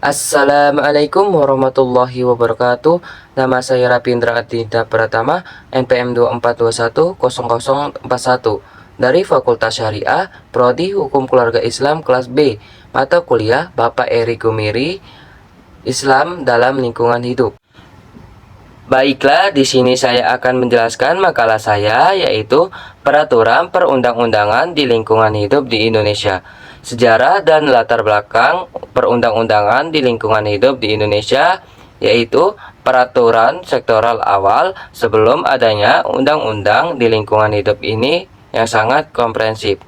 Assalamualaikum warahmatullahi wabarakatuh. Nama saya Rapindra Adinda Pratama, NPM 24210041 dari Fakultas Syariah, Prodi Hukum Keluarga Islam kelas B, mata kuliah Bapak Eri Gumiri, Islam dalam Lingkungan Hidup. Baiklah, di sini saya akan menjelaskan makalah saya, yaitu Peraturan Perundang-undangan di Lingkungan Hidup di Indonesia. Sejarah dan latar belakang perundang-undangan di lingkungan hidup di Indonesia, yaitu peraturan sektoral awal sebelum adanya undang-undang di lingkungan hidup ini yang sangat komprehensif.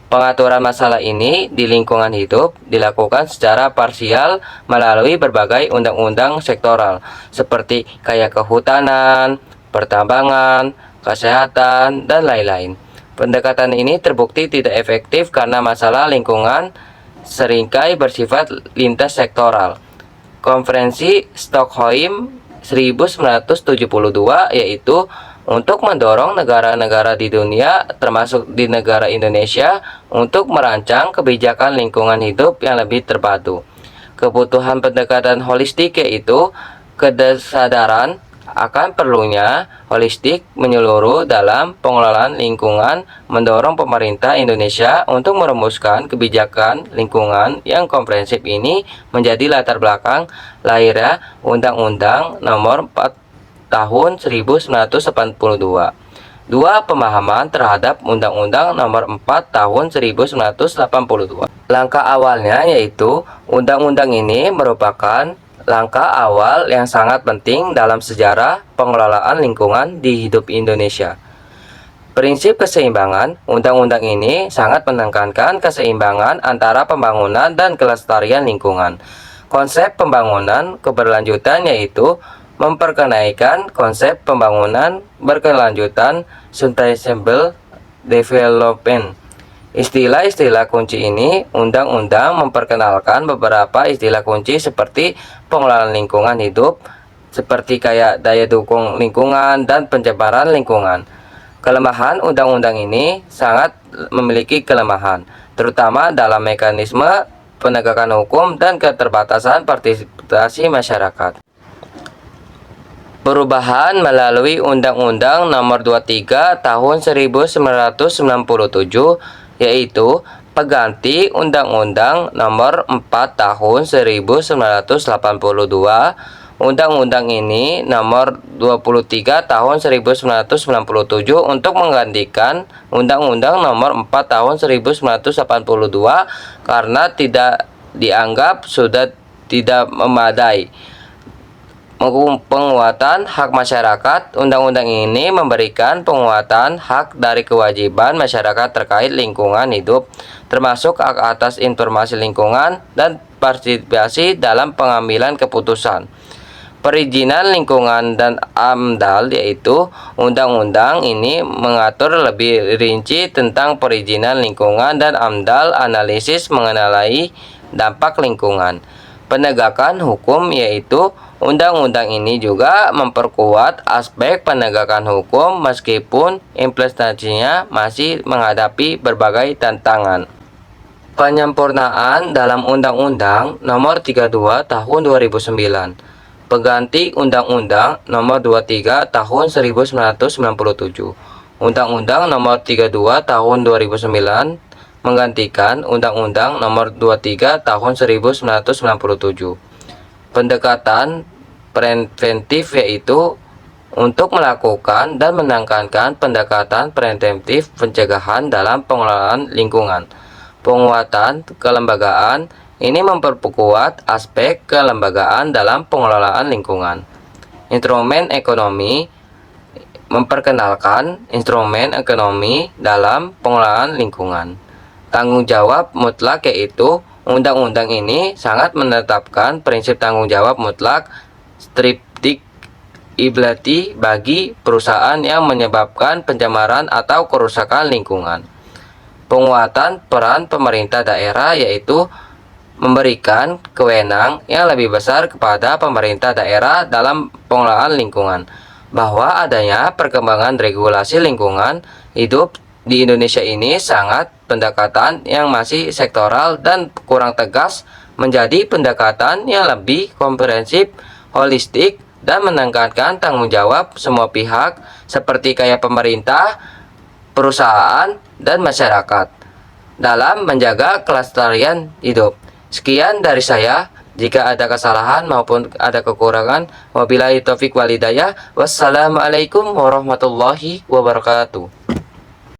Pengaturan masalah ini di lingkungan hidup dilakukan secara parsial melalui berbagai undang-undang sektoral seperti kayak kehutanan, pertambangan, kesehatan, dan lain-lain. Pendekatan ini terbukti tidak efektif karena masalah lingkungan seringkali bersifat lintas sektoral. Konferensi Stockholm 1972 yaitu untuk mendorong negara-negara di dunia termasuk di negara Indonesia untuk merancang kebijakan lingkungan hidup yang lebih terpadu. Kebutuhan pendekatan holistik yaitu kesadaran akan perlunya holistik menyeluruh dalam pengelolaan lingkungan, mendorong pemerintah Indonesia untuk merumuskan kebijakan lingkungan yang komprehensif ini menjadi latar belakang lahirnya Undang-Undang Nomor 4 Tahun 1982. Dua pemahaman terhadap Undang-Undang Nomor 4 Tahun 1982. Langkah awalnya yaitu undang-undang ini merupakan langkah awal yang sangat penting dalam sejarah pengelolaan lingkungan di hidup Indonesia. Prinsip keseimbangan, undang-undang ini sangat menekankan keseimbangan antara pembangunan dan kelestarian lingkungan. Konsep pembangunan keberlanjutan yaitu memperkenalkan konsep pembangunan berkelanjutan sustainable development. Istilah-istilah kunci ini, undang-undang memperkenalkan beberapa istilah kunci seperti pengelolaan lingkungan hidup, seperti kayak daya dukung lingkungan dan pencemaran lingkungan. Kelemahan undang-undang ini sangat memiliki kelemahan, terutama dalam mekanisme penegakan hukum dan keterbatasan partisipasi masyarakat. Perubahan melalui Undang-Undang Nomor 23 Tahun 1997 yaitu pengganti Undang-Undang Nomor 4 Tahun 1982. Undang-undang ini Nomor 23 Tahun 1997 untuk menggantikan Undang-Undang Nomor 4 Tahun 1982 karena tidak dianggap sudah tidak memadai. Penguatan hak masyarakat. Undang-undang ini memberikan penguatan hak dari kewajiban masyarakat terkait lingkungan hidup, termasuk hak atas informasi lingkungan dan partisipasi dalam pengambilan keputusan. Perizinan lingkungan dan AMDAL yaitu undang-undang ini mengatur lebih rinci tentang perizinan lingkungan dan AMDAL analisis mengenai dampak lingkungan. Penegakan hukum yaitu undang-undang ini juga memperkuat aspek penegakan hukum meskipun implementasinya masih menghadapi berbagai tantangan. Penyempurnaan dalam Undang-Undang Nomor 32 Tahun 2009. Pengganti Undang-Undang Nomor 23 Tahun 1997. Undang-Undang Nomor 32 Tahun 2009 menggantikan Undang-Undang Nomor 23 Tahun 1997. Pendekatan preventif yaitu untuk melakukan dan menekankan pendekatan preventif pencegahan dalam pengelolaan lingkungan. Penguatan kelembagaan ini memperkuat aspek kelembagaan dalam pengelolaan lingkungan. Instrumen ekonomi memperkenalkan instrumen ekonomi dalam pengelolaan lingkungan. Tanggung jawab mutlak yaitu undang-undang ini sangat menetapkan prinsip tanggung jawab mutlak strictly liability bagi perusahaan yang menyebabkan pencemaran atau kerusakan lingkungan. Penguatan peran pemerintah daerah yaitu memberikan kewenangan yang lebih besar kepada pemerintah daerah dalam pengelolaan lingkungan, bahwa adanya perkembangan regulasi lingkungan hidup di Indonesia ini sangat pendekatan yang masih sektoral dan kurang tegas menjadi pendekatan yang lebih komprehensif, holistik, dan menekankan tanggung jawab semua pihak seperti kayak pemerintah, perusahaan, dan masyarakat dalam menjaga kelestarian hidup. Sekian dari saya. Jika ada kesalahan maupun ada kekurangan, wabillahi taufik walhidayah. Wassalamualaikum warahmatullahi wabarakatuh.